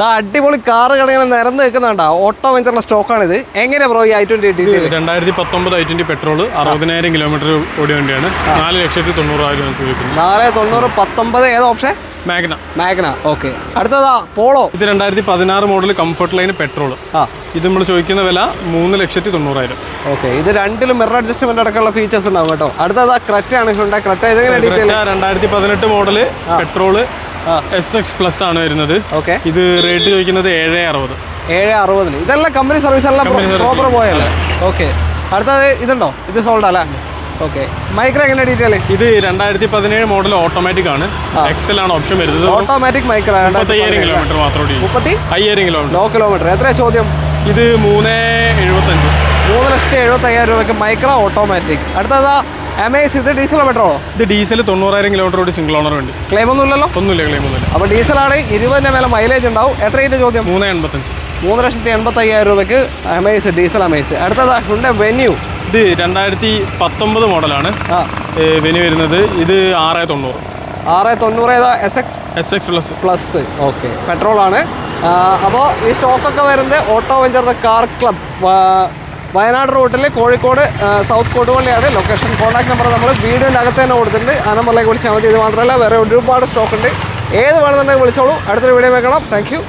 അടിപൊളി കാറ് കടങ്ങനെ നിരന്ന് നിൽക്കുന്നുണ്ടോ? ഓട്ടോ വെഞ്ചറിലെ സ്റ്റോക്കാണിത്. എങ്ങനെയാ ബ്രോ ഈ i20? 2019 i20 പെട്രോൾ 60,000 കിലോമീറ്റർ ഓടിയ വണ്ടിയാണ്. 4,90,000 ചോദിക്കുന്നത്. 4,90,000 19 ഏത് ഓപ്ഷൻ? മാഗ്ന. ഓക്കെ. അടുത്തതാ പോളോ. ഇത് 2016 മോഡൽ കംഫർട്ട് ലൈൻ പെട്രോൾ. ഇത് നമ്മൾ ചോദിക്കുന്ന വില 3,90,000. ഓക്കെ. ഇത് രണ്ടിലും മിറർ അഡ്ജസ്റ്റ്മെന്റ് അടക്കമുള്ള ഫീച്ചേഴ്സ് ഉണ്ടാവും കേട്ടോ. അടുത്തതാ ക്രെറ്റ ആണ്. ക്രെറ്റ ഇതെങ്ങനെ detail? 2018 model petrol SX plus ആണ് വരുന്നത്. ഓക്കെ. ഇത് റേറ്റ് ചോദിക്കുന്നത് 7,60. 7,60. ഇതെല്ലാം കമ്പനി സർവീസ് എല്ലാം പ്രോപ്പർ പോയല്ലേ? ഓക്കെ. അടുത്തത് ഇതുണ്ടോ? ഇത് സോൾഡ് അല്ലേ? ഓക്കെ. മൈക്രോ എങ്ങനെ ഡീറ്റെയിൽ? ഇത് 2017 മോഡൽ ഓട്ടോമാറ്റിക് ആണ്. എക്സൽ ആണ് ഓപ്ഷൻ വരുന്നത്. Automatic micro. 35,000 കിലോമീറ്റർ മാത്രം. 35,000 കിലോമീറ്റർ. Low kilometre. എത്രയാ ചോദ്യം? ഇത് 3,75. 3,75,000 രൂപയ്ക്ക് മൈക്രോ ഓട്ടോമാറ്റിക്. അടുത്തതാ അമേസ്. ഇത് ഡീസലോ പെട്രോളോ? ഇത് ഡീസൽ 90,000 കിലോമീറ്റർ ഓടി സിംഗിൾ ഓണർ വണ്ടി. ക്ലെയിം ഒന്നുമില്ലല്ലോ? ഒന്നുമില്ല, ക്ലെയിം ഒന്നുമില്ല. അപ്പോൾ ഡീസലാണ്. 20 മേലെ മൈലേജ് ഉണ്ടാവും. എത്രയുടെ ചോദ്യം? 3,85. 3,85,000 രൂപയ്ക്ക് അമേസ്, ഡീസൽ അമേസ്. അടുത്തതാ ഹുണ്ടായ് വെന്യൂ. ഇത് 2019 മോഡലാണ്. വെന്യൂ വരുന്നത്. ഇത് 6,90. 6,90. ഏതാ? SX plus. ഓക്കെ. പെട്രോളാണ്. അപ്പോൾ ഈ സ്റ്റോക്കൊക്കെ വരുന്നത് ഓട്ടോ വെഞ്ചറിന്റെ കാർ ക്ലബ്, വയനാട് റൂട്ടിൽ കോഴിക്കോട് സൗത്ത് കൊടുവള്ളിയാണ് ലൊക്കേഷൻ. കോൺടാക്ട് നമ്പർ നമ്മൾ വീഡിയോൻ്റെ അകത്ത് തന്നെ കൊടുത്തിട്ടുണ്ട്. ആ നമ്പറിലേക്ക് വിളിച്ചാൽ മതി. ഇത് മാത്രമല്ല വേറെ ഒരുപാട് സ്റ്റോക്ക് ഉണ്ട്. ഏത് വേണമെന്നുണ്ടെങ്കിൽ വിളിച്ചോളൂ. അടുത്തൊരു വീഡിയോ വെക്കണം. Thank you.